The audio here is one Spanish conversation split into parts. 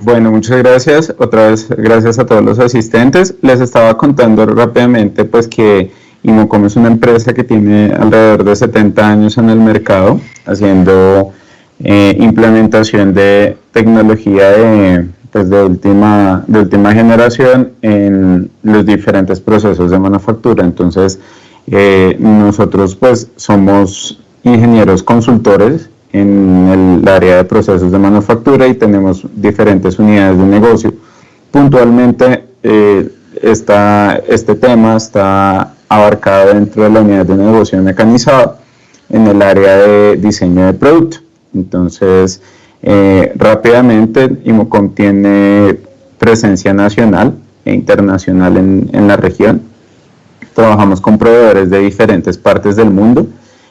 Bueno, muchas gracias. Otra vez, gracias a todos los asistentes. Les estaba contando rápidamente pues que Imocom es una empresa que tiene alrededor de 70 años en el mercado, haciendo implementación de tecnología pues de última generación en los diferentes procesos de manufactura. Entonces, nosotros pues somos ingenieros consultores en el área de procesos de manufactura y tenemos diferentes unidades de negocio. Puntualmente, este tema está abarcado dentro de la unidad de negocio mecanizado en el área de diseño de producto. Entonces, rápidamente, Imocom tiene presencia nacional e internacional en la región. Trabajamos con proveedores de diferentes partes del mundo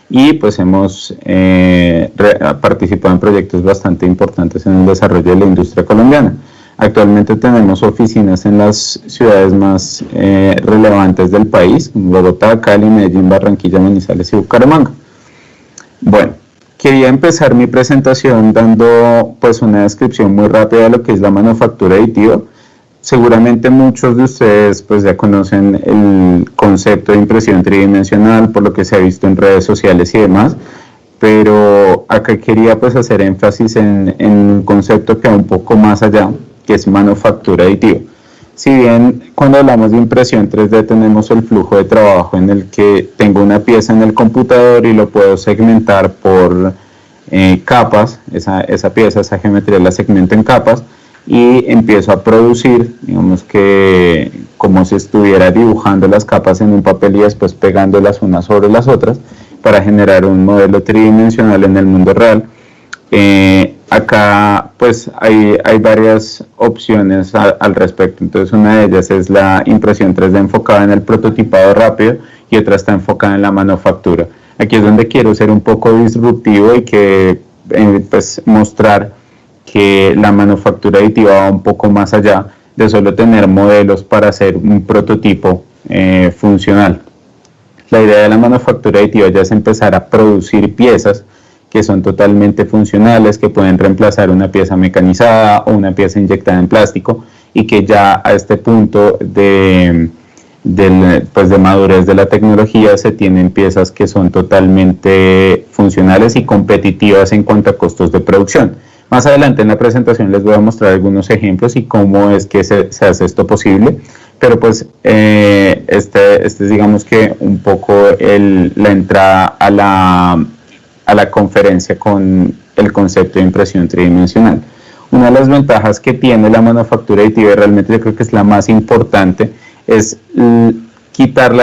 y pues hemos participado en proyectos bastante importantes en el desarrollo de la industria colombiana. Actualmente tenemos oficinas en las ciudades más relevantes del país, Bogotá, Cali, Medellín, Barranquilla, Manizales y Bucaramanga. Bueno, quería empezar mi presentación dando pues una descripción muy rápida de lo que es la manufactura aditiva. Seguramente muchos de ustedes pues ya conocen el concepto de impresión tridimensional por lo que se ha visto en redes sociales y demás, pero acá quería pues hacer énfasis en un concepto que va un poco más allá, que es manufactura aditiva. Si bien cuando hablamos de impresión 3D tenemos el flujo de trabajo en el que tengo una pieza en el computador y lo puedo segmentar por capas, esa pieza, esa geometría la segmento en capas, y empiezo a producir, digamos que como si estuviera dibujando las capas en un papel y después pegándolas unas sobre las otras para generar un modelo tridimensional en el mundo real. Acá pues hay varias opciones al respecto. Entonces una de ellas es la impresión 3D enfocada en el prototipado rápido y otra está enfocada en la manufactura. Aquí es donde quiero ser un poco disruptivo y que pues mostrar que la manufactura aditiva va un poco más allá de solo tener modelos para hacer un prototipo funcional. La idea de la manufactura aditiva ya es empezar a producir piezas que son totalmente funcionales, que pueden reemplazar una pieza mecanizada o una pieza inyectada en plástico y que ya a este punto de madurez de la tecnología se tienen piezas que son totalmente funcionales y competitivas en cuanto a costos de producción. Más adelante en la presentación les voy a mostrar algunos ejemplos y cómo es que se hace esto posible, pero pues este es digamos que un poco la entrada a la conferencia con el concepto de impresión tridimensional. Una de las ventajas que tiene la manufactura aditiva, y realmente yo creo que es la más importante, es quitar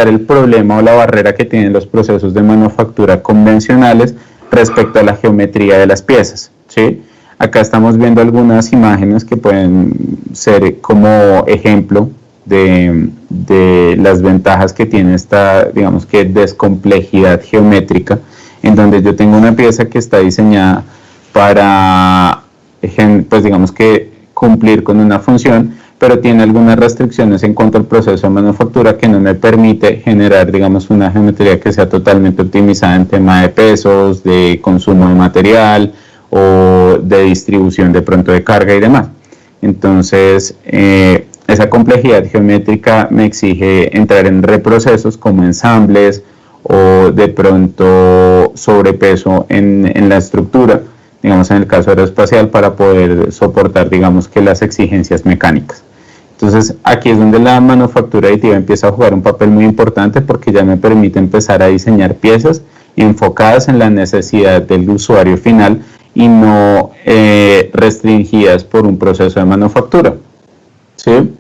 el problema o la barrera que tienen los procesos de manufactura convencionales respecto a la geometría de las piezas, ¿sí? Acá estamos viendo algunas imágenes que pueden ser como ejemplo de las ventajas que tiene esta, digamos que descomplejidad geométrica, en donde yo tengo una pieza que está diseñada para, pues digamos que cumplir con una función, pero tiene algunas restricciones en cuanto al proceso de manufactura que no me permite generar, digamos, una geometría que sea totalmente optimizada en tema de pesos, de consumo de material o de distribución de pronto de carga y demás. Entonces, esa complejidad geométrica me exige entrar en reprocesos como ensambles o de pronto sobrepeso en la estructura, digamos en el caso aeroespacial, para poder soportar, digamos que las exigencias mecánicas. Entonces aquí es donde la manufactura aditiva empieza a jugar un papel muy importante porque ya me permite empezar a diseñar piezas enfocadas en la necesidad del usuario final y no restringidas por un proceso de manufactura, ¿sí?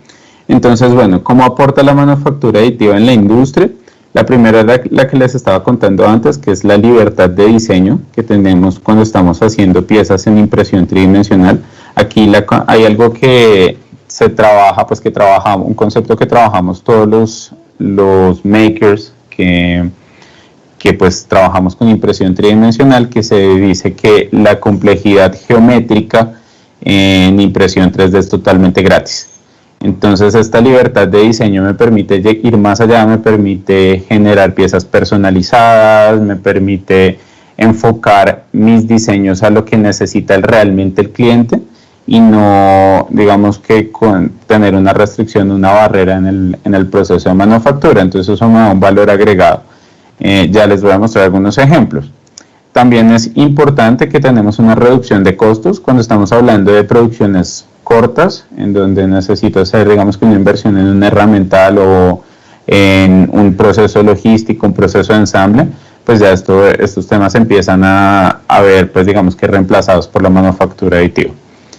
Entonces, bueno, ¿cómo aporta la manufactura aditiva en la industria? La primera es la que les estaba contando antes, que es la libertad de diseño que tenemos cuando estamos haciendo piezas en impresión tridimensional. Aquí hay algo que se trabaja, pues un concepto que trabajamos todos los makers que pues trabajamos con impresión tridimensional, que se dice que la complejidad geométrica en impresión 3D es totalmente gratis. Entonces esta libertad de diseño me permite ir más allá, me permite generar piezas personalizadas, me permite enfocar mis diseños a lo que necesita realmente el cliente y no, digamos que con tener una restricción, una barrera en el proceso de manufactura. Entonces eso me da un valor agregado. Ya les voy a mostrar algunos ejemplos. También es importante que tenemos una reducción de costos cuando estamos hablando de producciones cortas, en donde necesito hacer, digamos, que una inversión en un herramental o en un proceso logístico, un proceso de ensamble, pues ya estos temas empiezan a ver, pues digamos que reemplazados por la manufactura aditiva.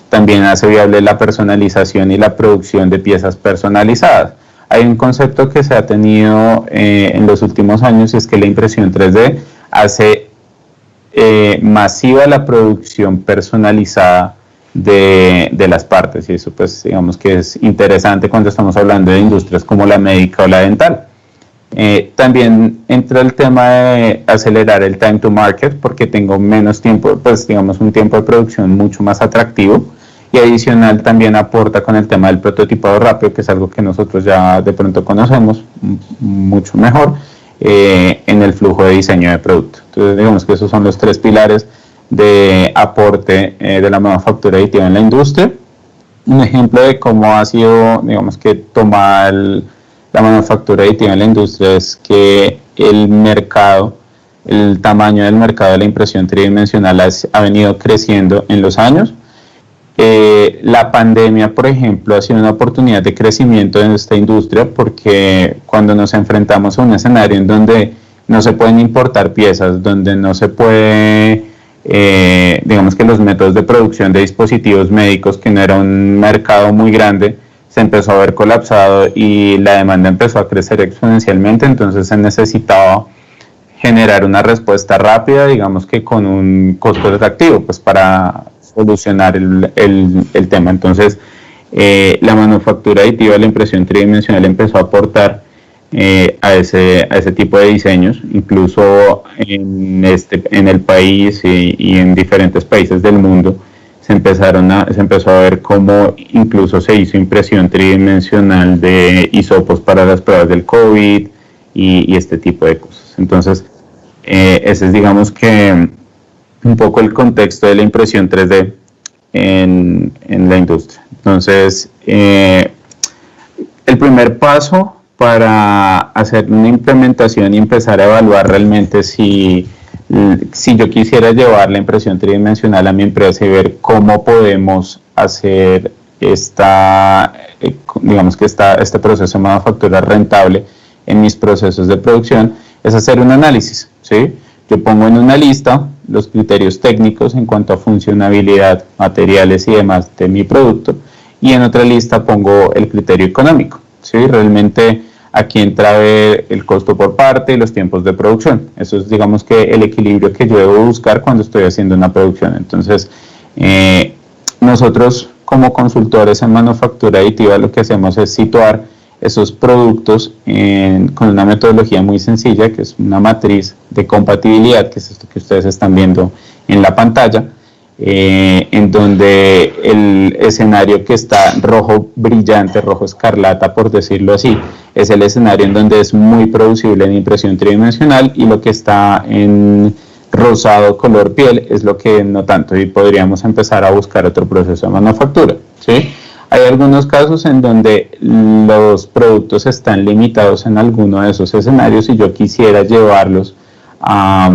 También hace viable la personalización y la producción de piezas personalizadas. Hay un concepto que se ha tenido en los últimos años, y es que la impresión 3D hace masiva la producción personalizada de las partes, y eso pues digamos que es interesante cuando estamos hablando de industrias como la médica o la dental. También entra el tema de acelerar el time to market, porque tengo menos tiempo, pues digamos un tiempo de producción mucho más atractivo, y adicional también aporta con el tema del prototipado rápido, que es algo que nosotros ya de pronto conocemos mucho mejor en el flujo de diseño de producto. Entonces digamos que esos son los tres pilares de aporte de la manufactura aditiva en la industria. Un ejemplo de cómo ha sido, digamos que tomar la manufactura aditiva en la industria es que el mercado, el tamaño del mercado de la impresión tridimensional ha venido creciendo en los años. La pandemia, por ejemplo, ha sido una oportunidad de crecimiento en esta industria, porque cuando nos enfrentamos a un escenario en donde no se pueden importar piezas, donde no se puede, digamos que los métodos de producción de dispositivos médicos, que no era un mercado muy grande, se empezó a ver colapsado y la demanda empezó a crecer exponencialmente. Entonces se necesitaba generar una respuesta rápida, digamos que con un costo atractivo, pues para solucionar el tema. Entonces la manufactura aditiva de la impresión tridimensional empezó a aportar a ese tipo de diseños, incluso en el país y en diferentes países del mundo. Se empezó a ver cómo incluso se hizo impresión tridimensional de hisopos para las pruebas del COVID y este tipo de cosas. Entonces, ese es, digamos que, un poco el contexto de la impresión 3D en la industria. Entonces, el primer paso para hacer una implementación y empezar a evaluar realmente si yo quisiera llevar la impresión tridimensional a mi empresa y ver cómo podemos hacer digamos que este proceso de manufactura rentable en mis procesos de producción, es hacer un análisis, ¿sí? Yo pongo en una lista los criterios técnicos en cuanto a funcionabilidad, materiales y demás de mi producto, y en otra lista pongo el criterio económico, ¿sí? Realmente aquí entra el costo por parte y los tiempos de producción. Eso es, digamos que, el equilibrio que yo debo buscar cuando estoy haciendo una producción. Entonces, nosotros como consultores en manufactura aditiva lo que hacemos es situar esos productos con una metodología muy sencilla, que es una matriz de compatibilidad, que es esto que ustedes están viendo en la pantalla, en donde el escenario que está rojo brillante, rojo escarlata por decirlo así, es el escenario en donde es muy producible en impresión tridimensional, y lo que está en rosado color piel es lo que no tanto, y podríamos empezar a buscar otro proceso de manufactura, ¿sí? Hay algunos casos en donde los productos están limitados en alguno de esos escenarios y yo quisiera llevarlos a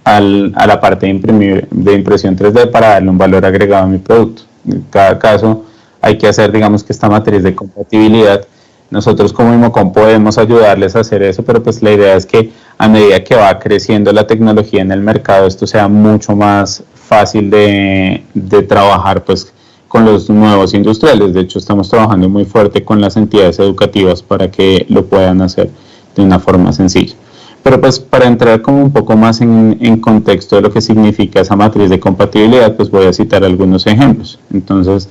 la parte de impresión 3D para darle un valor agregado a mi producto. En cada caso hay que hacer, digamos que, esta matriz de compatibilidad. Nosotros como Imocom podemos ayudarles a hacer eso, pero pues la idea es que a medida que va creciendo la tecnología en el mercado, esto sea mucho más fácil de trabajar pues con los nuevos industriales. De hecho, estamos trabajando muy fuerte con las entidades educativas para que lo puedan hacer de una forma sencilla. Pero pues para entrar como un poco más en contexto de lo que significa esa matriz de compatibilidad, pues voy a citar algunos ejemplos. Entonces,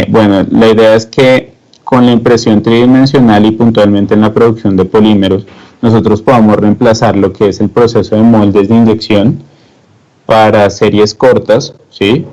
bueno, la idea es que con la impresión tridimensional y puntualmente en la producción de polímeros, nosotros podamos reemplazar lo que es el proceso de moldes de inyección para series cortas, ¿sí?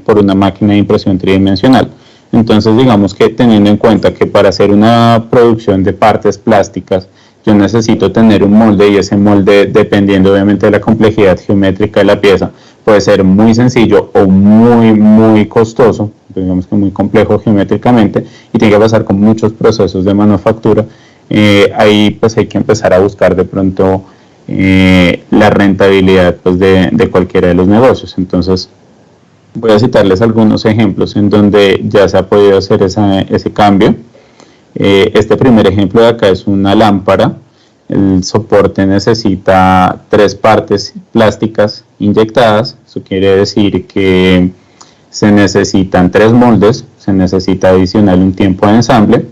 Por una máquina de impresión tridimensional. Entonces, digamos que teniendo en cuenta que para hacer una producción de partes plásticas yo necesito tener un molde, y ese molde, dependiendo obviamente de la complejidad geométrica de la pieza, puede ser muy sencillo o muy costoso, digamos que muy complejo geométricamente, y tiene que pasar con muchos procesos de manufactura. Ahí pues hay que empezar a buscar de pronto la rentabilidad pues, de cualquiera de los negocios. Entonces voy a citarles algunos ejemplos en donde ya se ha podido hacer ese cambio. Este primer ejemplo de acá es una lámpara. El soporte necesita 3 partes plásticas inyectadas. Eso quiere decir que se necesitan 3 moldes, se necesita adicional un tiempo de ensamble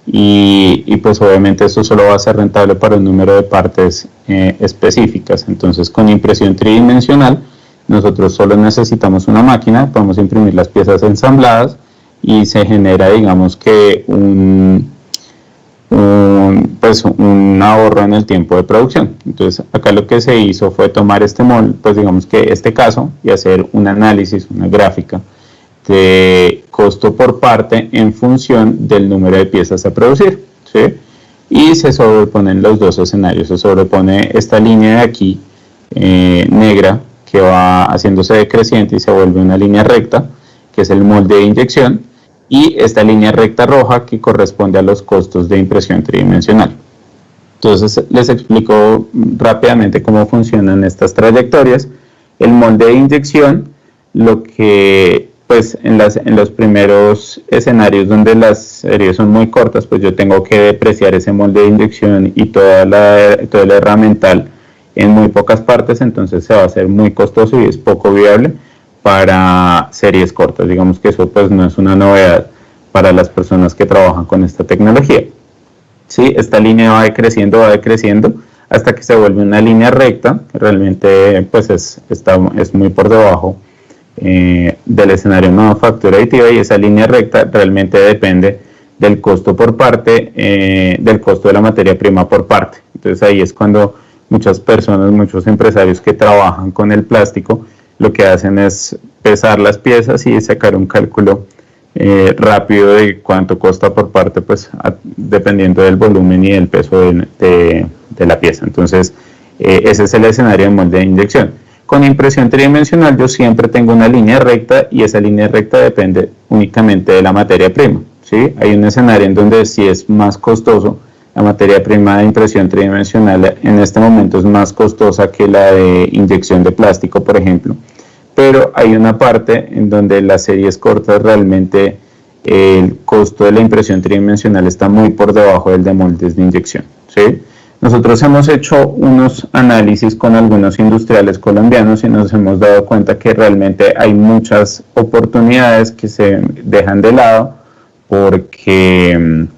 y pues obviamente esto solo va a ser rentable para un número de partes específicas. Entonces con impresión tridimensional nosotros solo necesitamos una máquina, podemos imprimir las piezas ensambladas y se genera, digamos que un ahorro en el tiempo de producción. Entonces acá lo que se hizo fue tomar este molde, pues digamos que este caso, y hacer un análisis, una gráfica de costo por parte en función del número de piezas a producir, ¿sí? Y se sobreponen los dos escenarios. Se sobrepone esta línea de aquí negra que va haciéndose decreciente y se vuelve una línea recta, que es el molde de inyección, y esta línea recta roja que corresponde a los costos de impresión tridimensional. Entonces les explico rápidamente cómo funcionan estas trayectorias. El molde de inyección, lo que pues en los primeros escenarios donde las series son muy cortas, pues yo tengo que depreciar ese molde de inyección y todo el herramental en muy pocas partes, entonces se va a hacer muy costoso y es poco viable para series cortas. Digamos que eso pues no es una novedad para las personas que trabajan con esta tecnología. ¿Sí? Esta línea va decreciendo hasta que se vuelve una línea recta. Realmente pues es muy por debajo del escenario de manufactura aditiva, y esa línea recta realmente depende del costo por parte, del costo de la materia prima por parte. Entonces ahí es cuando muchas personas, muchos empresarios que trabajan con el plástico, lo que hacen es pesar las piezas y sacar un cálculo rápido de cuánto cuesta por parte, pues dependiendo del volumen y del peso de la pieza. Entonces ese es el escenario de molde de inyección. Con impresión tridimensional yo siempre tengo una línea recta y esa línea recta depende únicamente de la materia prima, ¿sí? Hay un escenario en donde sí es más costoso. La materia prima de impresión tridimensional en este momento es más costosa que la de inyección de plástico, por ejemplo. Pero hay una parte en donde las series cortas realmente el costo de la impresión tridimensional está muy por debajo del de moldes de inyección, ¿sí? Nosotros hemos hecho unos análisis con algunos industriales colombianos y nos hemos dado cuenta que realmente hay muchas oportunidades que se dejan de lado porque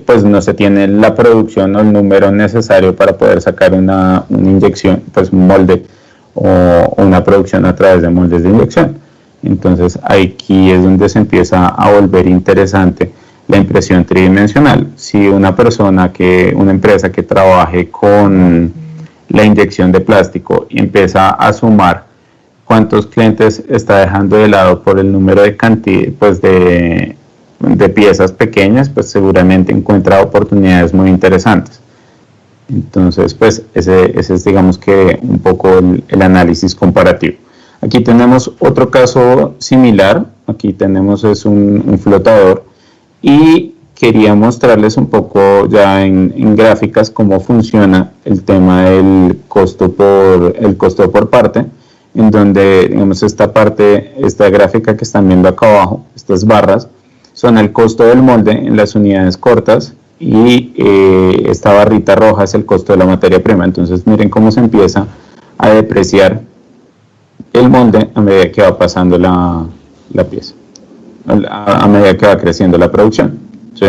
pues no se tiene la producción o el número necesario para poder sacar una inyección, pues un molde o una producción a través de moldes de inyección. Entonces aquí es donde se empieza a volver interesante la impresión tridimensional. Si una empresa que trabaje con la inyección de plástico y empieza a sumar cuántos clientes está dejando de lado por el número de cantidad, pues de piezas pequeñas, pues seguramente encuentra oportunidades muy interesantes. Entonces, pues ese es, digamos que un poco el análisis comparativo. Aquí tenemos otro caso similar. Aquí tenemos un flotador y quería mostrarles un poco ya en gráficas cómo funciona el tema del costo por parte, en donde, digamos, esta gráfica que están viendo acá abajo, estas barras, son el costo del molde en las unidades cortas, y esta barrita roja es el costo de la materia prima. Entonces miren cómo se empieza a depreciar el molde a medida que va pasando la pieza, a medida que va creciendo la producción, ¿sí?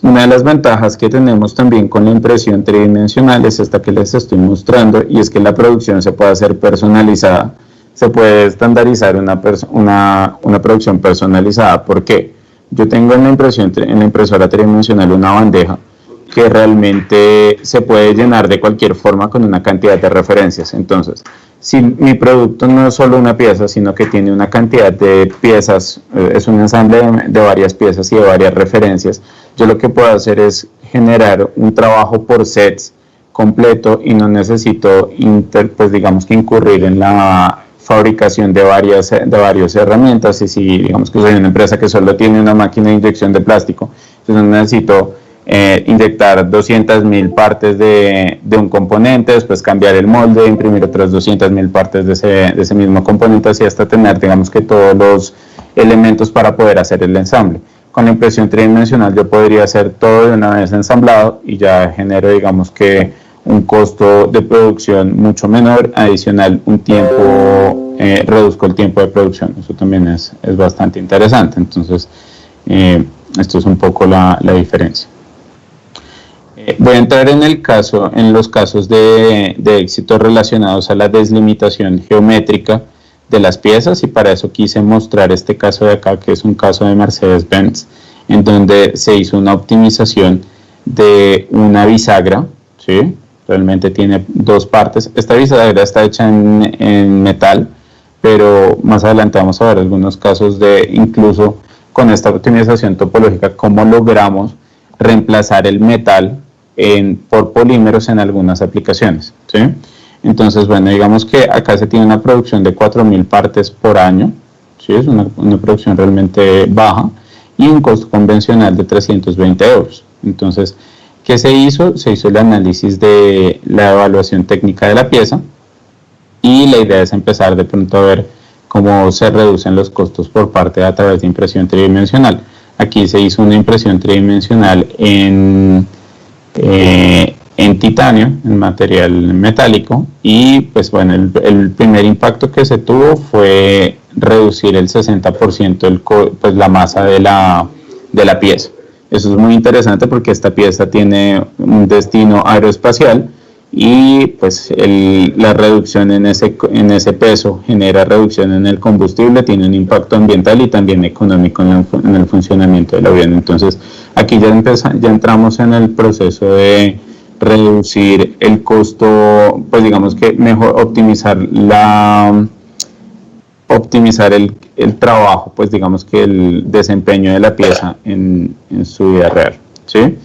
Una de las ventajas que tenemos también con la impresión tridimensional es esta que les estoy mostrando, y es que la producción se puede hacer personalizada. Se puede estandarizar una producción personalizada. ¿Por qué? Yo tengo en la impresora tridimensional una bandeja que realmente se puede llenar de cualquier forma con una cantidad de referencias. Entonces, si mi producto no es solo una pieza, sino que tiene una cantidad de piezas, es un ensamble de varias piezas y de varias referencias, yo lo que puedo hacer es generar un trabajo por sets completo y no necesito pues digamos que incurrir en la fabricación de varias herramientas. Y si digamos que soy una empresa que solo tiene una máquina de inyección de plástico, entonces necesito inyectar 200.000 partes de un componente, después cambiar el molde, imprimir otras 200.000 partes de ese mismo componente, así hasta tener digamos que todos los elementos para poder hacer el ensamble. Con la impresión tridimensional yo podría hacer todo de una vez ensamblado y ya genero digamos que un costo de producción mucho menor, adicional un tiempo, reduzco el tiempo de producción. Eso también es bastante interesante. Entonces esto es un poco la diferencia. Voy a entrar en los casos de éxito relacionados a la deslimitación geométrica de las piezas, y para eso quise mostrar este caso de acá, que es un caso de Mercedes-Benz, en donde se hizo una optimización de una bisagra, ¿sí? Realmente tiene dos partes. Esta bisagra está hecha en metal, pero más adelante vamos a ver algunos casos de, incluso con esta optimización topológica, cómo logramos reemplazar el metal por polímeros en algunas aplicaciones, ¿sí? Entonces, bueno, digamos que acá se tiene una producción de 4.000 partes por año, ¿sí? Es una producción realmente baja, y un costo convencional de 320 euros. Entonces, ¿qué se hizo? Se hizo el análisis de la evaluación técnica de la pieza, y la idea es empezar de pronto a ver cómo se reducen los costos por parte a través de impresión tridimensional. Aquí se hizo una impresión tridimensional en titanio, en material metálico, y pues bueno, el primer impacto que se tuvo fue reducir el 60% pues la masa de la pieza. Eso es muy interesante porque esta pieza tiene un destino aeroespacial, y pues la reducción en ese peso genera reducción en el combustible, tiene un impacto ambiental y también económico en el funcionamiento del avión. Entonces aquí ya entramos en el proceso de reducir el costo, pues digamos que mejor optimizar el trabajo, pues digamos que el desempeño de la pieza en su vida real, ¿sí?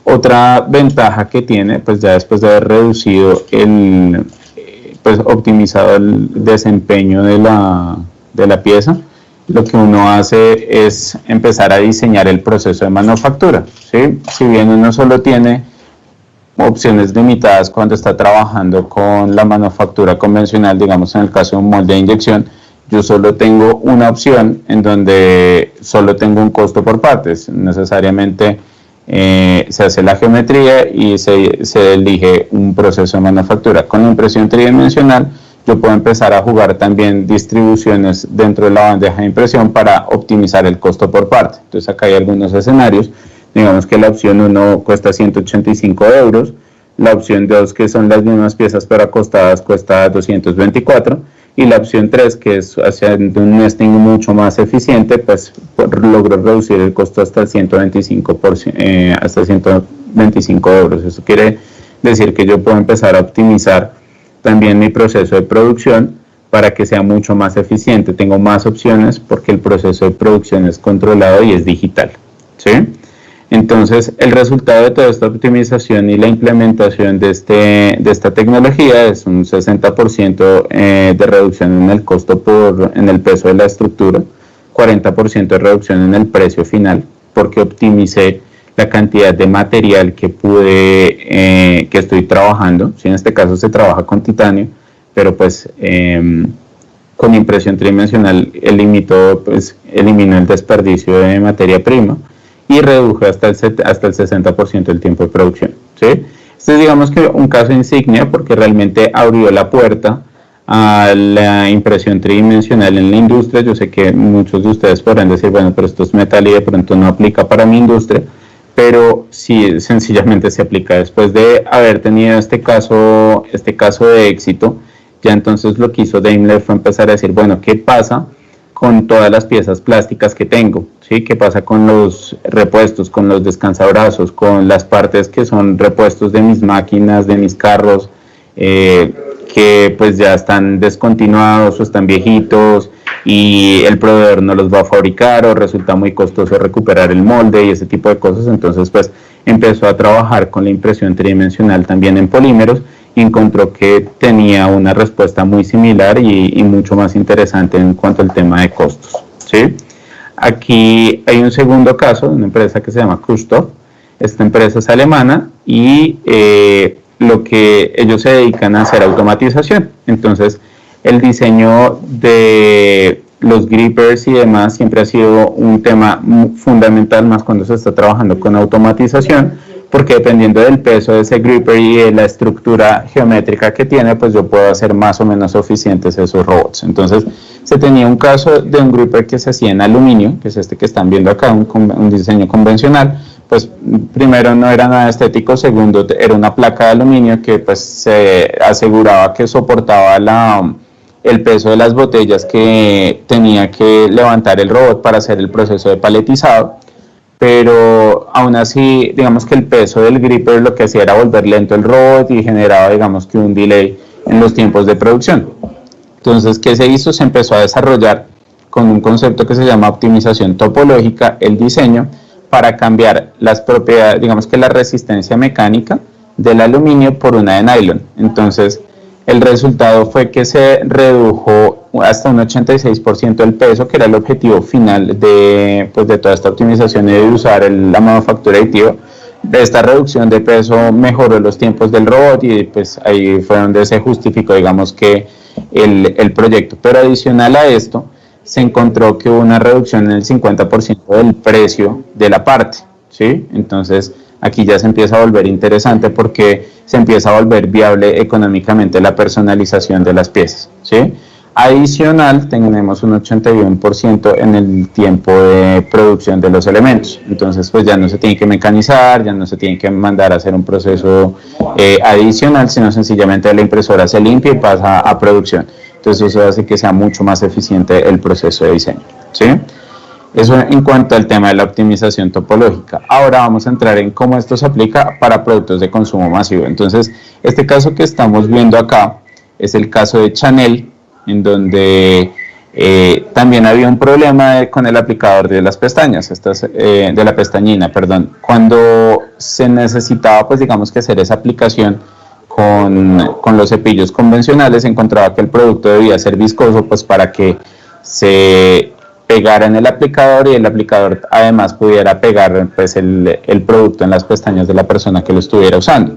Otra ventaja que tiene, pues ya después de haber reducido pues optimizado el desempeño de la pieza, lo que uno hace es empezar a diseñar el proceso de manufactura, ¿sí? Si bien uno solo tiene opciones limitadas cuando está trabajando con la manufactura convencional, digamos en el caso de un molde de inyección, yo solo tengo una opción en donde solo tengo un costo por partes. Necesariamente se hace la geometría y se elige un proceso de manufactura. Con la impresión tridimensional yo puedo empezar a jugar también distribuciones dentro de la bandeja de impresión para optimizar el costo por parte. Entonces acá hay algunos escenarios. Digamos que la opción 1 cuesta 185 euros, la opción 2, que son las mismas piezas pero acostadas, cuesta 224, y la opción 3, que es haciendo un nesting mucho más eficiente, pues logro reducir el costo hasta el 125%, hasta 125 euros. Eso quiere decir que yo puedo empezar a optimizar también mi proceso de producción para que sea mucho más eficiente. Tengo más opciones porque el proceso de producción es controlado y es digital, ¿sí? Entonces, el resultado de toda esta optimización y la implementación de esta tecnología es un 60% de reducción en el costo en el peso de la estructura, 40% de reducción en el precio final, porque optimicé la cantidad de material que estoy trabajando. Si en este caso se trabaja con titanio, pero pues con impresión tridimensional elimino el desperdicio de materia prima y reduje hasta el 60% el tiempo de producción, ¿sí? Este es, digamos que un caso insignia porque realmente abrió la puerta a la impresión tridimensional en la industria. Yo sé que muchos de ustedes podrán decir, bueno, pero esto es metal y de pronto no aplica para mi industria, pero sí, sencillamente se aplica. Después de haber tenido este caso de éxito, ya entonces lo que hizo Daimler fue empezar a decir, bueno, ¿qué pasa con todas las piezas plásticas que tengo? ¿Sí? ¿Qué pasa con los repuestos, con los descansabrazos, con las partes que son repuestos de mis máquinas, de mis carros, que pues ya están descontinuados o están viejitos y el proveedor no los va a fabricar o resulta muy costoso recuperar el molde y ese tipo de cosas? Entonces pues empezó a trabajar con la impresión tridimensional también en polímeros y encontró que tenía una respuesta muy similar y mucho más interesante en cuanto al tema de costos, ¿sí? Aquí hay un segundo caso, una empresa que se llama Kustoff. Esta empresa es alemana y lo que ellos se dedican a hacer automatización. Entonces, el diseño de los grippers y demás siempre ha sido un tema fundamental, más cuando se está trabajando con automatización, porque dependiendo del peso de ese gripper y de la estructura geométrica que tiene, pues yo puedo hacer más o menos eficientes esos robots. Entonces, se tenía un caso de un gripper que se hacía en aluminio, que es este que están viendo acá, un diseño convencional. Pues primero no era nada estético, segundo era una placa de aluminio que pues se aseguraba que soportaba el peso de las botellas que tenía que levantar el robot para hacer el proceso de paletizado, pero aún así digamos que el peso del gripper lo que hacía era volver lento el robot y generaba digamos que un delay en los tiempos de producción. Entonces, ¿qué se hizo? Se empezó a desarrollar con un concepto que se llama optimización topológica el diseño para cambiar las propiedades, digamos que la resistencia mecánica del aluminio por una de nylon. Entonces, el resultado fue que se redujo hasta un 86% el peso, que era el objetivo final de toda esta optimización y de usar la manufactura aditiva. De esta reducción de peso mejoró los tiempos del robot y pues ahí fue donde se justificó, digamos que el proyecto. Pero adicional a esto, se encontró que hubo una reducción en el 50% del precio de la parte, ¿sí? Entonces, aquí ya se empieza a volver interesante porque se empieza a volver viable económicamente la personalización de las piezas, ¿sí? Adicional, tenemos un 81% en el tiempo de producción de los elementos. Entonces, pues ya no se tiene que mecanizar, ya no se tiene que mandar a hacer un proceso adicional, sino sencillamente la impresora se limpia y pasa a producción. Entonces, eso hace que sea mucho más eficiente el proceso de diseño, ¿sí? Eso en cuanto al tema de la optimización topológica. Ahora vamos a entrar en cómo esto se aplica para productos de consumo masivo. Entonces, este caso que estamos viendo acá es el caso de Chanel, en donde también había un problema con el aplicador de las pestañas, de la pestañina, perdón. Cuando se necesitaba, pues digamos que hacer esa aplicación con los cepillos convencionales, se encontraba que el producto debía ser viscoso, pues para que se pegara en el aplicador y el aplicador además pudiera pegar pues el producto en las pestañas de la persona que lo estuviera usando.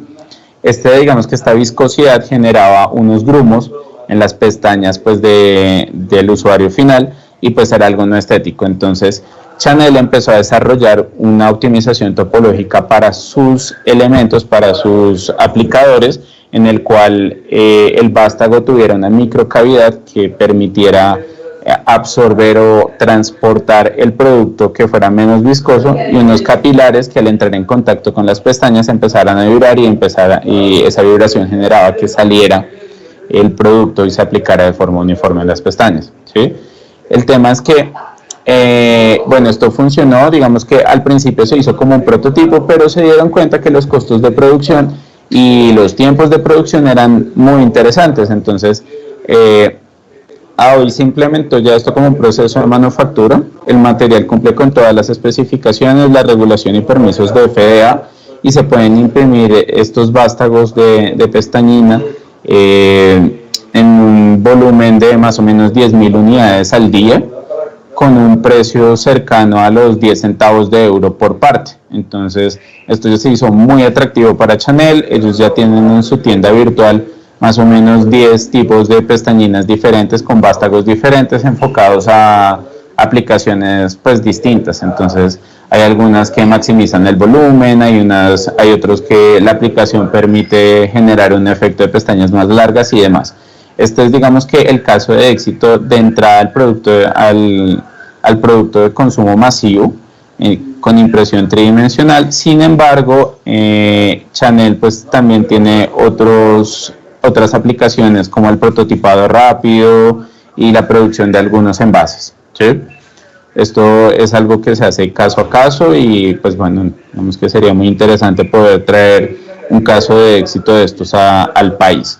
Digamos que esta viscosidad generaba unos grumos en las pestañas pues del usuario final y pues era algo no estético. Entonces Chanel empezó a desarrollar una optimización topológica para sus elementos, para sus aplicadores, en el cual el vástago tuviera una microcavidad que permitiera absorber o transportar el producto que fuera menos viscoso y unos capilares que al entrar en contacto con las pestañas empezaran a vibrar y esa vibración generaba que saliera el producto y se aplicara de forma uniforme en las pestañas, ¿sí? El tema es que bueno, esto funcionó, digamos que al principio se hizo como un prototipo, pero se dieron cuenta que los costos de producción y los tiempos de producción eran muy interesantes. Entonces hoy se implementó ya esto como un proceso de manufactura. El material cumple con todas las especificaciones, la regulación y permisos de FDA y se pueden imprimir estos vástagos de pestañina en un volumen de más o menos 10.000 unidades al día, con un precio cercano a los 10 centavos de euro por parte. Entonces, esto ya se hizo muy atractivo para Chanel. Ellos ya tienen en su tienda virtual más o menos 10 tipos de pestañinas diferentes con vástagos diferentes enfocados a aplicaciones pues distintas. Entonces, hay algunas que maximizan el volumen, hay otros que la aplicación permite generar un efecto de pestañas más largas y demás. Este es, digamos que, el caso de éxito de entrada al producto de consumo masivo con impresión tridimensional. Sin embargo, Chanel pues también tiene otras aplicaciones como el prototipado rápido y la producción de algunos envases, ¿sí? Esto es algo que se hace caso a caso y pues bueno, digamos que sería muy interesante poder traer un caso de éxito de estos al país.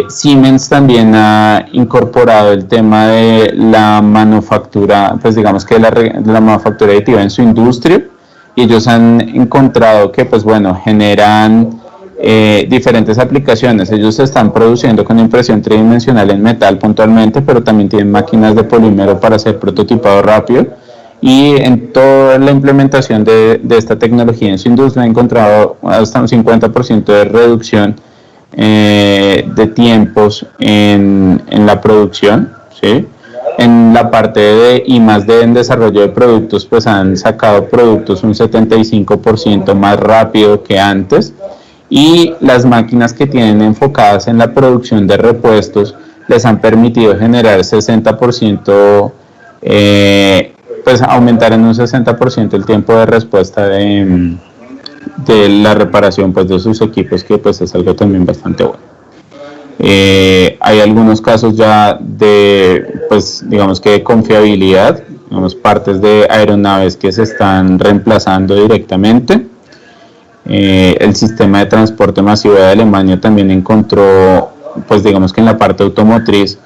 Siemens también ha incorporado el tema de la manufactura, pues digamos que la manufactura aditiva en su industria. y ellos han encontrado que, pues bueno, generan diferentes aplicaciones. Ellos están produciendo con impresión tridimensional en metal puntualmente, pero también tienen máquinas de polímero para hacer prototipado rápido, y en toda la implementación de esta tecnología en su industria han encontrado hasta un 50% de reducción de tiempos en la producción, ¿sí? En la parte de I+D en desarrollo de productos, pues han sacado productos un 75% más rápido que antes, y las máquinas que tienen enfocadas en la producción de repuestos les han permitido generar 60%, pues aumentar en un 60% el tiempo de respuesta de la reparación, pues, de sus equipos, que pues es algo también bastante bueno. Hay algunos casos ya de, pues, digamos que de confiabilidad, digamos, partes de aeronaves que se están reemplazando directamente. El sistema de transporte masivo de Alemania también encontró, pues digamos que en la parte automotriz,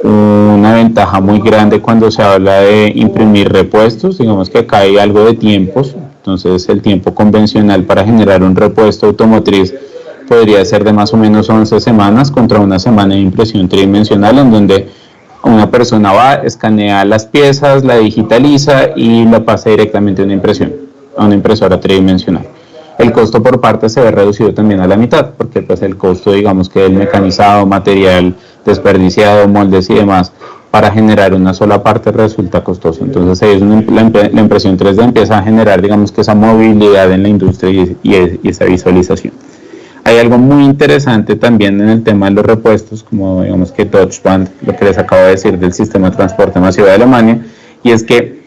una ventaja muy grande cuando se habla de imprimir repuestos. Digamos que acá hay algo de tiempos, entonces el tiempo convencional para generar un repuesto automotriz podría ser de más o menos 11 semanas contra una semana de impresión tridimensional, en donde una persona va, escanea las piezas, la digitaliza y la pasa directamente a una impresora tridimensional. El costo por parte se ve reducido también a la mitad, porque pues el costo, digamos que el mecanizado, material desperdiciado, moldes y demás, para generar una sola parte resulta costoso. Entonces la impresión 3D empieza a generar, digamos que esa movilidad en la industria y esa visualización. Hay algo muy interesante también en el tema de los repuestos, como digamos que Deutsche Bahn, lo que les acabo de decir del sistema de transporte masivo de Alemania, y es que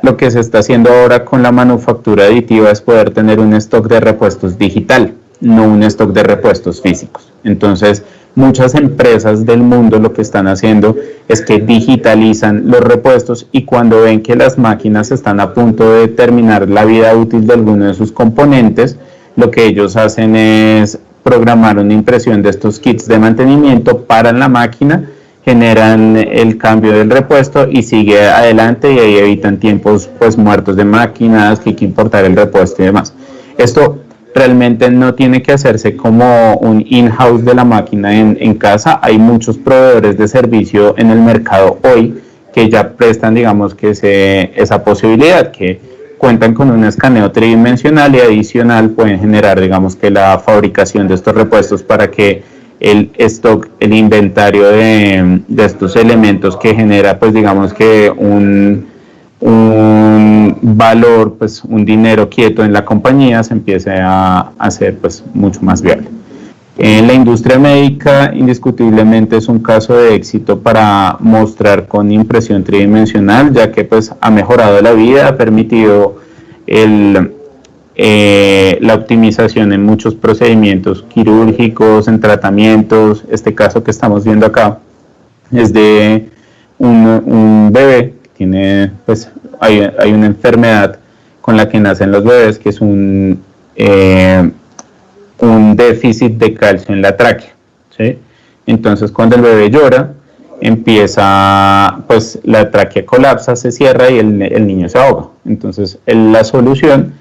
lo que se está haciendo ahora con la manufactura aditiva es poder tener un stock de repuestos digital, no un stock de repuestos físicos. Entonces, muchas empresas del mundo lo que están haciendo es que digitalizan los repuestos, y cuando ven que las máquinas están a punto de terminar la vida útil de alguno de sus componentes, lo que ellos hacen es programar una impresión de estos kits de mantenimiento, paran la máquina, generan el cambio del repuesto y sigue adelante, y ahí evitan tiempos pues muertos de máquinas, que hay que importar el repuesto y demás. Esto realmente no tiene que hacerse como un in-house de la máquina en casa. Hay muchos proveedores de servicio en el mercado hoy que ya prestan, digamos que esa posibilidad, que cuentan con un escaneo tridimensional y adicional pueden generar, digamos que la fabricación de estos repuestos para que el stock, el inventario de estos elementos que genera, pues digamos que un valor, pues un dinero quieto en la compañía, se empiece a hacer pues mucho más viable. En la industria médica, indiscutiblemente es un caso de éxito para mostrar con impresión tridimensional, ya que pues ha mejorado la vida, ha permitido la optimización en muchos procedimientos quirúrgicos, en tratamientos. Este caso que estamos viendo acá es de un bebé que tiene, pues hay una enfermedad con la que nacen los bebés, que es un déficit de calcio en la tráquea, ¿sí? Entonces cuando el bebé llora, empieza, pues la tráquea colapsa, se cierra y el niño se ahoga. Entonces la solución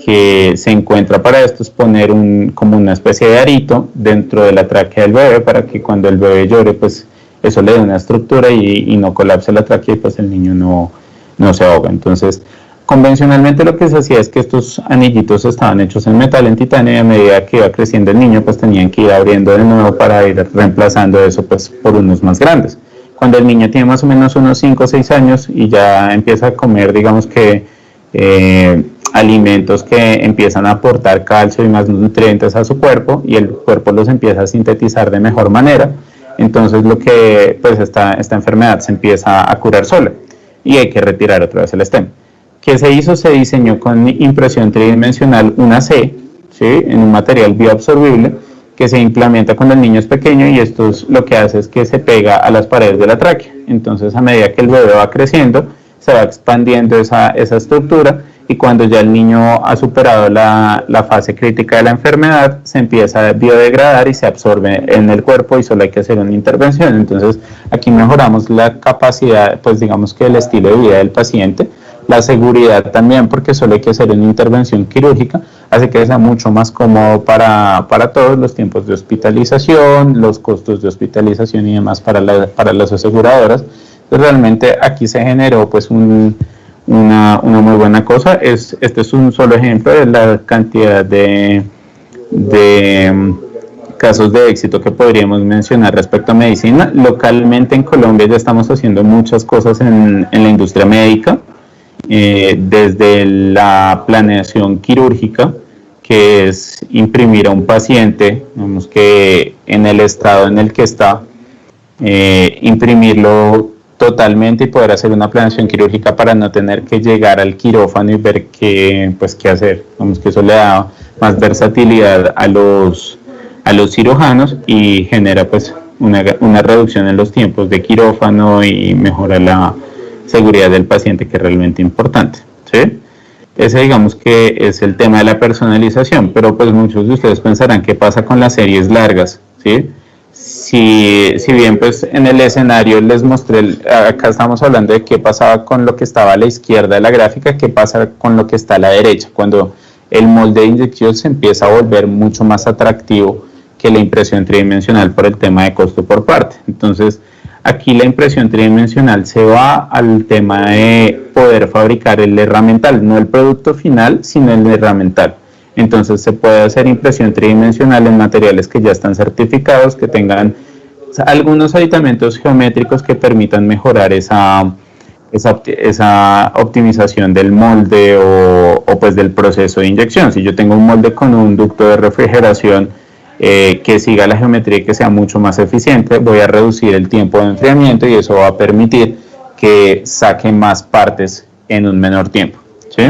que se encuentra para esto es poner como una especie de arito dentro de la tráquea del bebé, para que cuando el bebé llore, pues eso le dé una estructura y no colapse la tráquea, y pues el niño no se ahoga. Entonces, convencionalmente lo que se hacía es que estos anillitos estaban hechos en metal, en titanio, y a medida que iba creciendo el niño, pues tenían que ir abriendo de nuevo para ir reemplazando eso pues por unos más grandes. Cuando el niño tiene más o menos unos 5 o 6 años y ya empieza a comer, digamos que alimentos que empiezan a aportar calcio y más nutrientes a su cuerpo, y el cuerpo los empieza a sintetizar de mejor manera, entonces lo que pues esta enfermedad se empieza a curar sola y hay que retirar otra vez el stem. ¿Qué se hizo? Se diseñó con impresión tridimensional una C, ¿sí?, en un material bioabsorbible que se implementa cuando el niño es pequeño, y esto lo que hace es que se pega a las paredes de la tráquea. Entonces, a medida que el bebé va creciendo, se va expandiendo esa estructura, y cuando ya el niño ha superado la fase crítica de la enfermedad, se empieza a biodegradar y se absorbe en el cuerpo, y solo hay que hacer una intervención. Entonces, aquí mejoramos la capacidad, pues digamos que el estilo de vida del paciente, La seguridad también, porque solo hay que hacer una intervención quirúrgica, hace que sea mucho más cómodo para todos los tiempos de hospitalización, los costos de hospitalización y demás para las aseguradoras. Entonces, realmente aquí se generó pues una muy buena cosa. Este es un solo ejemplo de la cantidad de casos de éxito que podríamos mencionar respecto a medicina. Localmente en Colombia ya estamos haciendo muchas cosas en la industria médica, desde la planeación quirúrgica, que es imprimir a un paciente, digamos que en el estado en el que está, imprimirlo totalmente y poder hacer una planeación quirúrgica para no tener que llegar al quirófano y ver qué hacer. Digamos que eso le da más versatilidad a los cirujanos y genera pues una reducción en los tiempos de quirófano y mejora la seguridad del paciente, que es realmente importante, ¿sí? Ese digamos que es el tema de la personalización, pero pues muchos de ustedes pensarán qué pasa con las series largas, ¿sí? Si bien pues en el escenario les mostré, acá estamos hablando de qué pasaba con lo que estaba a la izquierda de la gráfica, qué pasa con lo que está a la derecha, cuando el molde de inyección se empieza a volver mucho más atractivo que la impresión tridimensional por el tema de costo por parte. Entonces, aquí la impresión tridimensional se va al tema de poder fabricar el herramental, no el producto final, sino el herramental. Entonces, se puede hacer impresión tridimensional en materiales que ya están certificados, que tengan algunos aditamentos geométricos que permitan mejorar esa optimización del molde o pues del proceso de inyección. Si yo tengo un molde con un ducto de refrigeración que siga la geometría y que sea mucho más eficiente, voy a reducir el tiempo de enfriamiento y eso va a permitir que saque más partes en un menor tiempo, ¿sí?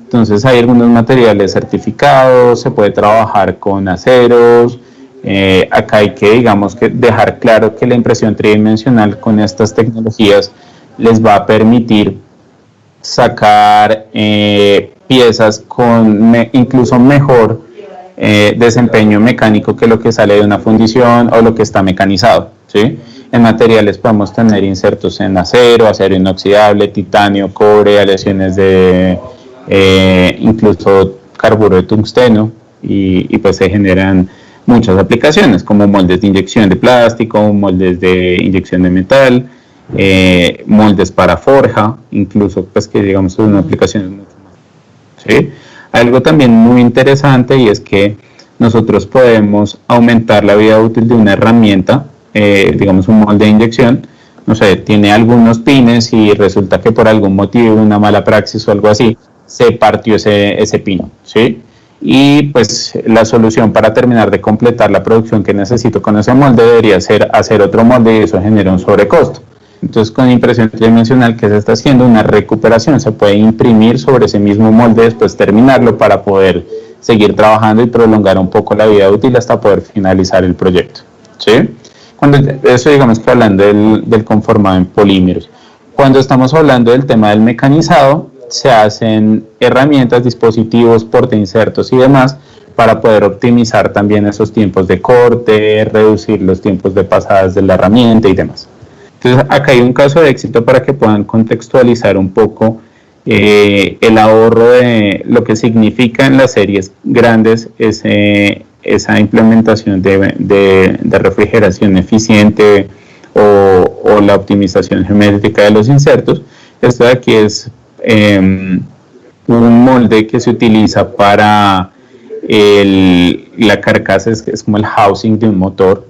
Entonces hay algunos materiales certificados, se puede trabajar con aceros. Acá hay que, digamos, que dejar claro que la impresión tridimensional con estas tecnologías les va a permitir sacar piezas con incluso mejor desempeño mecánico que lo que sale de una fundición o lo que está mecanizado, ¿sí? En materiales podemos tener insertos en acero, acero inoxidable, titanio, cobre, aleaciones de incluso carburo de tungsteno y pues se generan muchas aplicaciones como moldes de inyección de plástico, moldes de inyección de metal, moldes para forja, incluso pues que digamos son aplicaciones mucho más, ¿sí? Algo también muy interesante y es que nosotros podemos aumentar la vida útil de una herramienta, digamos un molde de inyección, no sé, tiene algunos pines y resulta que por algún motivo, una mala praxis o algo así, se partió ese pino, ¿sí? Y pues la solución para terminar de completar la producción que necesito con ese molde debería ser hacer otro molde y eso genera un sobrecosto. Entonces con impresión tridimensional, ¿qué se está haciendo? Una recuperación, se puede imprimir sobre ese mismo molde, después terminarlo para poder seguir trabajando y prolongar un poco la vida útil hasta poder finalizar el proyecto, ¿sí? Eso digamos que hablando del conformado en polímeros. Cuando estamos hablando del tema del mecanizado, se hacen herramientas, dispositivos, portainsertos y demás para poder optimizar también esos tiempos de corte, reducir los tiempos de pasadas de la herramienta y demás. Entonces acá hay un caso de éxito para que puedan contextualizar un poco el ahorro de lo que significa en las series grandes esa implementación de refrigeración eficiente o la optimización geométrica de los insertos. Esto de aquí es un molde que se utiliza para la carcasa, es como el housing de un motor,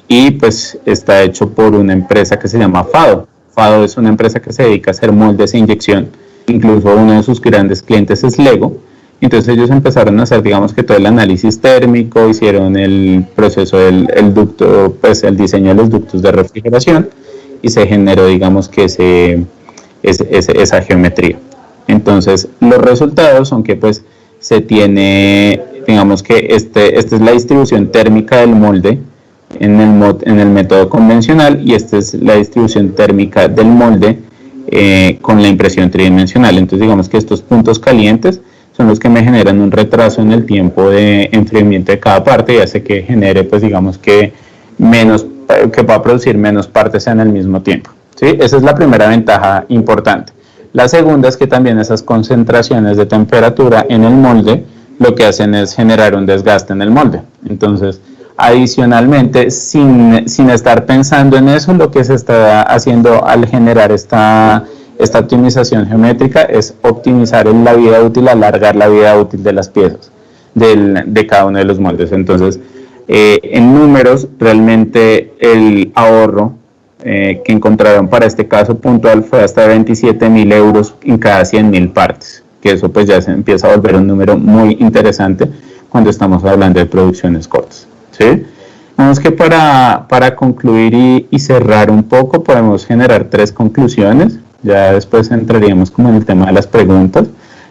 y pues está hecho por una empresa que se llama FADO. FADO es una empresa que se dedica a hacer moldes e inyección, incluso uno de sus grandes clientes es Lego. Entonces ellos empezaron a hacer, digamos que todo el análisis térmico, hicieron el proceso del ducto, pues el diseño de los ductos de refrigeración y se generó, digamos que esa geometría. Entonces los resultados son que pues se tiene, digamos que esta es la distribución térmica del molde en el método convencional y esta es la distribución térmica del molde con la impresión tridimensional. Entonces digamos que estos puntos calientes son los que me generan un retraso en el tiempo de enfriamiento de cada parte y hace que genere pues digamos que pueda producir menos partes en el mismo tiempo, ¿sí? Esa es la primera ventaja importante. La segunda es que también esas concentraciones de temperatura en el molde lo que hacen es generar un desgaste en el molde. Entonces, adicionalmente, sin estar pensando en eso, lo que se está haciendo al generar esta optimización geométrica es optimizar la vida útil, alargar la vida útil de las piezas de cada uno de los moldes. Entonces, en números, realmente el ahorro que encontraron para este caso puntual fue hasta 27.000 euros en cada 100.000 partes, que eso pues ya se empieza a volver un número muy interesante cuando estamos hablando de producciones cortas, ¿sí? Vamos que para concluir y cerrar un poco podemos generar 3 conclusiones, ya después entraríamos como en el tema de las preguntas.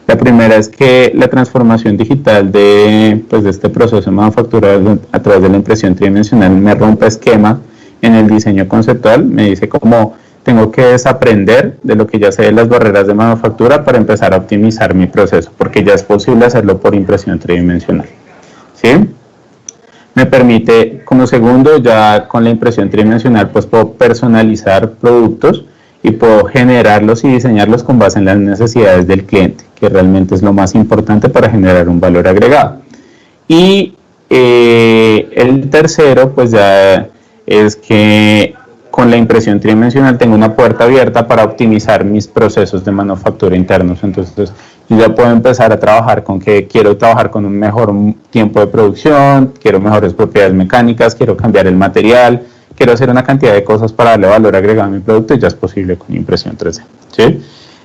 La primera es que la transformación digital de este proceso de manufactura a través de la impresión tridimensional me rompe esquema en el diseño conceptual, me dice cómo tengo que desaprender de lo que ya sé de las barreras de manufactura para empezar a optimizar mi proceso, porque ya es posible hacerlo por impresión tridimensional, ¿sí? Me permite, como segundo, ya con la impresión tridimensional, pues puedo personalizar productos y puedo generarlos y diseñarlos con base en las necesidades del cliente, que realmente es lo más importante para generar un valor agregado. Y el tercero, pues ya es que con la impresión tridimensional tengo una puerta abierta para optimizar mis procesos de manufactura internos. Entonces yo ya puedo empezar a trabajar con que quiero trabajar con un mejor tiempo de producción, quiero mejores propiedades mecánicas, quiero cambiar el material, quiero hacer una cantidad de cosas para darle valor agregado a mi producto y ya es posible con impresión 3D, ¿sí?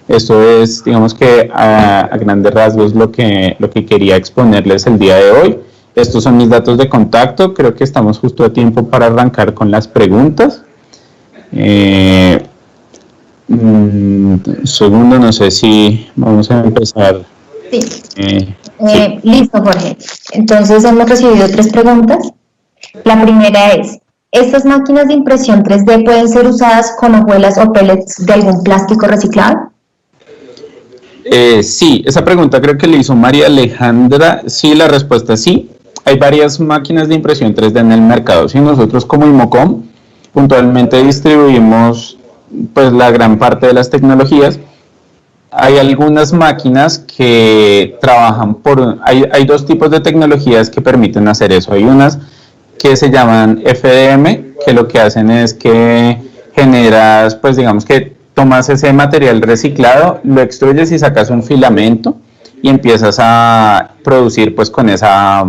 Esto es, digamos que a grandes rasgos lo que quería exponerles el día de hoy. Estos son mis datos de contacto, creo que estamos justo a tiempo para arrancar con las preguntas. Segundo, no sé si vamos a empezar. Sí. Sí. Listo, Jorge. Entonces hemos recibido 3 preguntas. La primera es, ¿estas máquinas de impresión 3D pueden ser usadas con hojuelas o pellets de algún plástico reciclado? Sí, esa pregunta creo que le hizo María Alejandra. Sí, la respuesta es sí. Hay varias máquinas de impresión 3D en el mercado. Si nosotros como Imocom puntualmente distribuimos pues la gran parte de las tecnologías, hay algunas máquinas que trabajan hay 2 tipos de tecnologías que permiten hacer eso. Hay unas que se llaman FDM, que lo que hacen es que generas, pues digamos que tomas ese material reciclado, lo extruyes y sacas un filamento y empiezas a producir pues con esa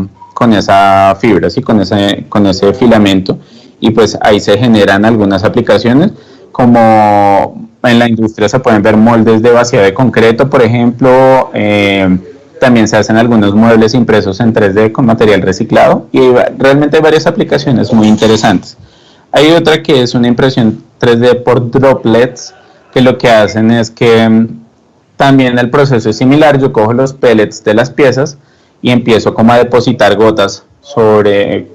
fibra, ¿sí? con ese filamento, y pues ahí se generan algunas aplicaciones, como en la industria se pueden ver moldes de vaciado de concreto, por ejemplo. También se hacen algunos muebles impresos en 3D con material reciclado y realmente hay varias aplicaciones muy interesantes. Hay otra que es una impresión 3D por droplets, que lo que hacen es que también el proceso es similar. Yo cojo los pellets de las piezas y empiezo como a depositar gotas sobre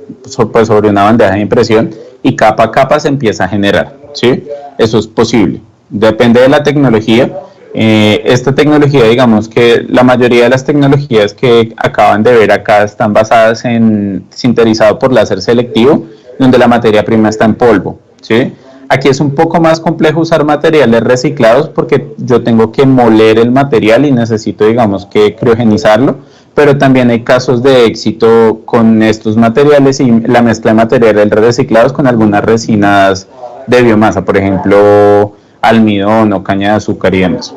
una bandeja de impresión y capa a capa se empieza a generar, ¿sí? Eso es posible, depende de la tecnología. Esta tecnología, digamos que la mayoría de las tecnologías que acaban de ver acá están basadas en sinterizado por láser selectivo, donde la materia prima está en polvo, ¿sí? Aquí es un poco más complejo usar materiales reciclados porque yo tengo que moler el material y necesito, digamos, que criogenizarlo, pero también hay casos de éxito con estos materiales y la mezcla de materiales reciclados con algunas resinas de biomasa, por ejemplo, almidón o caña de azúcar y demás.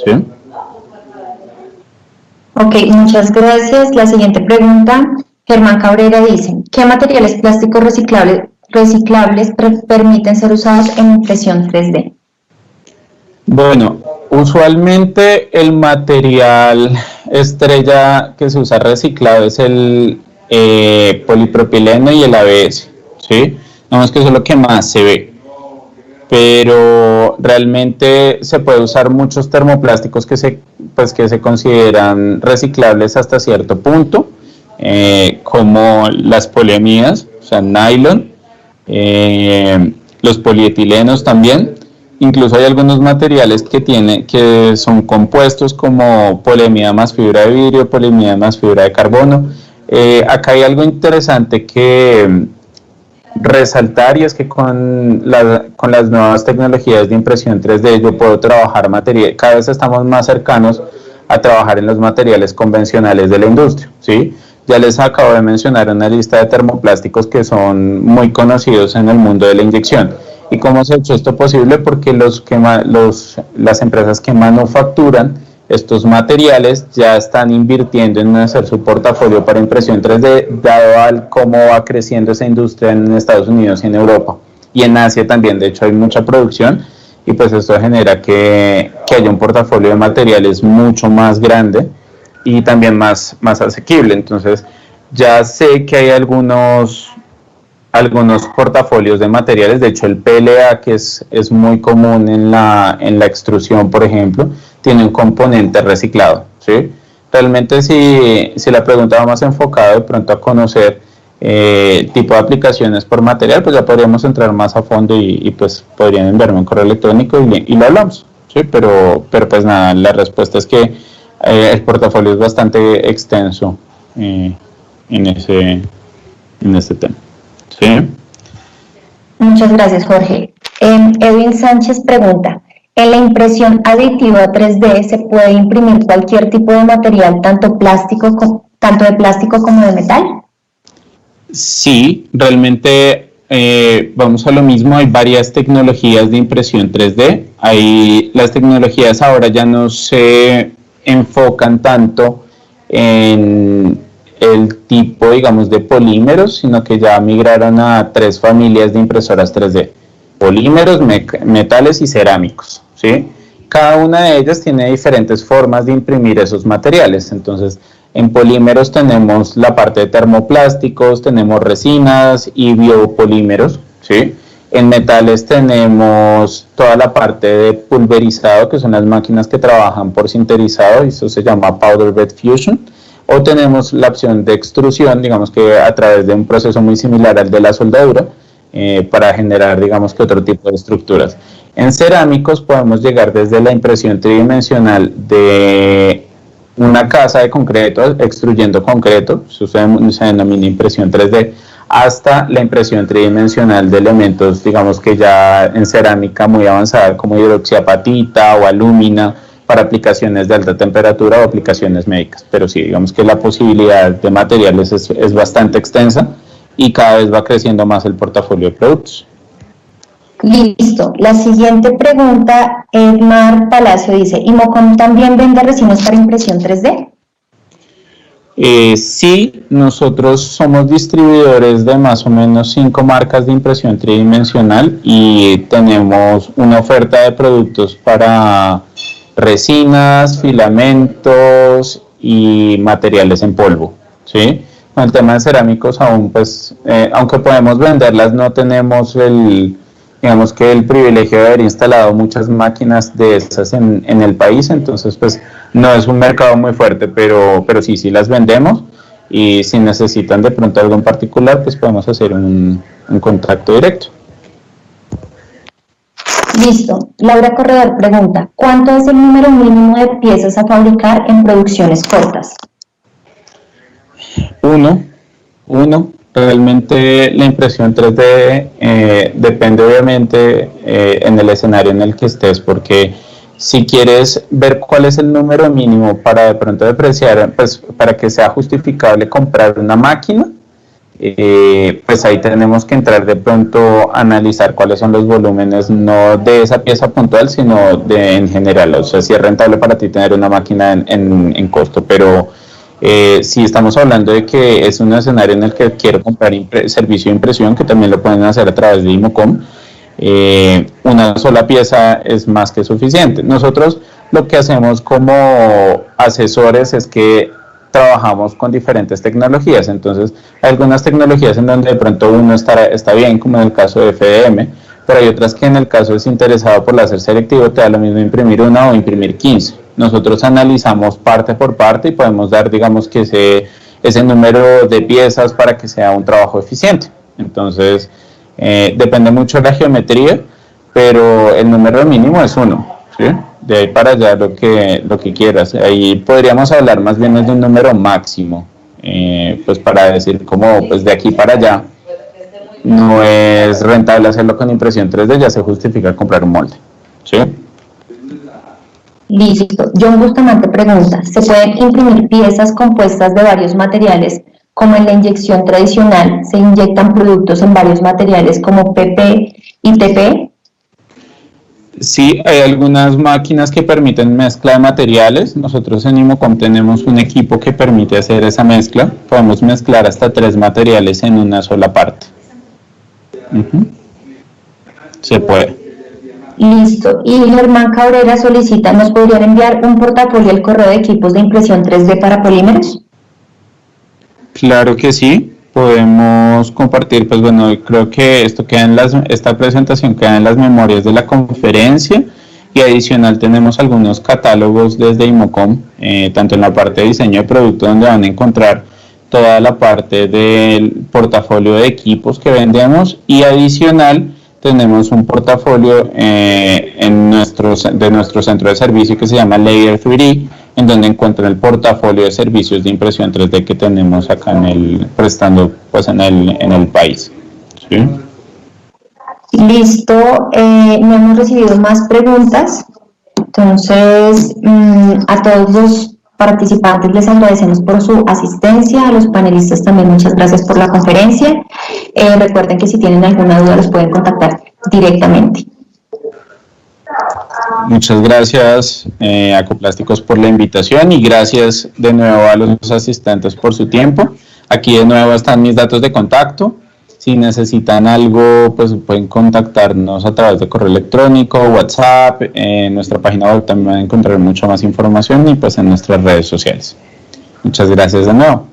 ¿Sí? Ok, muchas gracias. La siguiente pregunta, Germán Cabrera dice, ¿qué materiales plásticos reciclables permiten ser usados en impresión 3D? Bueno, usualmente el material estrella que se usa reciclado es el polipropileno y el ABS, ¿sí? Digamos que eso es lo que más se ve. Pero realmente se puede usar muchos termoplásticos que se consideran reciclables hasta cierto punto, como las poliamidas, o sea, nylon, los polietilenos también. Incluso hay algunos materiales que son compuestos como poliamida más fibra de vidrio, poliamida más fibra de carbono. Acá hay algo interesante que resaltar, y es que con las nuevas tecnologías de impresión 3D yo puedo trabajar material, cada vez estamos más cercanos a trabajar en los materiales convencionales de la industria, ¿sí? Ya les acabo de mencionar una lista de termoplásticos que son muy conocidos en el mundo de la inyección. ¿Y cómo se ha hecho esto posible? Porque las empresas que manufacturan estos materiales ya están invirtiendo en hacer su portafolio para impresión 3D, dado al cómo va creciendo esa industria en Estados Unidos y en Europa. Y en Asia también, de hecho hay mucha producción, y pues esto genera que haya un portafolio de materiales mucho más grande y también más asequible. Entonces ya sé que hay algunos portafolios de materiales, de hecho el PLA, que es muy común en la extrusión, por ejemplo, tiene un componente reciclado, ¿sí? Realmente si la pregunta va más enfocada de pronto a conocer tipo de aplicaciones por material, pues ya podríamos entrar más a fondo y pues podrían enviarme un correo electrónico y lo hablamos, ¿sí? Pero pues nada, la respuesta es que el portafolio es bastante extenso en ese tema. ¿Sí? Muchas gracias, Jorge. Edwin Sánchez pregunta, ¿en la impresión aditiva 3D se puede imprimir cualquier tipo de material, tanto de plástico como de metal? Sí, realmente vamos a lo mismo, hay varias tecnologías de impresión 3D. Las tecnologías ahora ya no se enfocan tanto en el tipo, digamos, de polímeros, sino que ya migraron a 3 familias de impresoras 3D: polímeros, metales y cerámicos, ¿sí? Cada una de ellas tiene diferentes formas de imprimir esos materiales. Entonces, en polímeros tenemos la parte de termoplásticos, tenemos resinas y biopolímeros, ¿sí? En metales tenemos toda la parte de pulverizado, que son las máquinas que trabajan por sinterizado, y eso se llama Powder Bed Fusion. O tenemos la opción de extrusión, digamos que a través de un proceso muy similar al de la soldadura, para generar, digamos que otro tipo de estructuras. En cerámicos podemos llegar desde la impresión tridimensional de una casa de concreto, extruyendo concreto, eso se denomina impresión 3D, hasta la impresión tridimensional de elementos, digamos que ya en cerámica muy avanzada, como hidroxiapatita o alúmina, para aplicaciones de alta temperatura o aplicaciones médicas. Pero sí, digamos que la posibilidad de materiales es bastante extensa y cada vez va creciendo más el portafolio de productos. Listo. La siguiente pregunta, Edmar Palacio dice, ¿Imocom también vende resinas para impresión 3D? Sí, nosotros somos distribuidores de más o menos 5 marcas de impresión tridimensional y tenemos una oferta de productos para resinas, filamentos y materiales en polvo, ¿sí? Con el tema de cerámicos aún, pues, aunque podemos venderlas, no tenemos digamos que el privilegio de haber instalado muchas máquinas de esas en el país. Entonces pues no es un mercado muy fuerte, pero sí las vendemos, y si necesitan de pronto algo en particular, pues podemos hacer un contacto directo. Listo. Laura Corredor pregunta, ¿cuánto es el número mínimo de piezas a fabricar en producciones cortas? Uno. Realmente la impresión 3D depende obviamente en el escenario en el que estés, porque si quieres ver cuál es el número mínimo para de pronto depreciar, pues para que sea justificable comprar una máquina, pues ahí tenemos que entrar de pronto a analizar cuáles son los volúmenes, no de esa pieza puntual, sino en general. O sea, si es rentable para ti tener una máquina en costo, pero si estamos hablando de que es un escenario en el que quiero comprar servicio de impresión, que también lo pueden hacer a través de Imocom, una sola pieza es más que suficiente. Nosotros lo que hacemos como asesores es que trabajamos con diferentes tecnologías. Entonces hay algunas tecnologías en donde de pronto uno está bien, como en el caso de FDM, pero hay otras que en el caso es interesado por láser selectivo, te da lo mismo imprimir una o imprimir 15. Nosotros analizamos parte por parte y podemos dar, digamos, que ese número de piezas para que sea un trabajo eficiente. Entonces depende mucho de la geometría, pero el número mínimo es 1, ¿sí? De ahí para allá lo que quieras. Ahí podríamos hablar más bien de un número máximo, pues para decir como pues de aquí para allá. no es rentable hacerlo con impresión 3D, ya se justifica comprar un molde. ¿Sí? Listo. John Bustamante pregunta, ¿se pueden imprimir piezas compuestas de varios materiales como en la inyección tradicional? ¿Se inyectan productos en varios materiales como PP y TP? Sí, hay algunas máquinas que permiten mezcla de materiales. Nosotros en Imocom tenemos un equipo que permite hacer esa mezcla. Podemos mezclar hasta 3 materiales en una sola parte. Se puede. Listo. Y Germán Cabrera solicita, ¿nos podrían enviar un portafolio al correo de equipos de impresión 3D para polímeros? Claro que sí. Podemos compartir, pues bueno, creo que esto queda en esta presentación queda en las memorias de la conferencia, y adicional tenemos algunos catálogos desde Imocom, tanto en la parte de diseño de producto, donde van a encontrar toda la parte del portafolio de equipos que vendemos, y adicional tenemos un portafolio de nuestro centro de servicio que se llama Layer 3D, en donde encuentran el portafolio de servicios de impresión 3D que tenemos acá prestando pues en el país. ¿Sí? Listo, no hemos recibido más preguntas, entonces a todos los participantes les agradecemos por su asistencia, a los panelistas también muchas gracias por la conferencia. Recuerden que si tienen alguna duda los pueden contactar directamente. Muchas gracias a Acoplásticos por la invitación, y gracias de nuevo a los asistentes por su tiempo. Aquí de nuevo están mis datos de contacto. Si necesitan algo, pues pueden contactarnos a través de correo electrónico, WhatsApp. En nuestra página web también van a encontrar mucha más información, y pues en nuestras redes sociales. Muchas gracias de nuevo.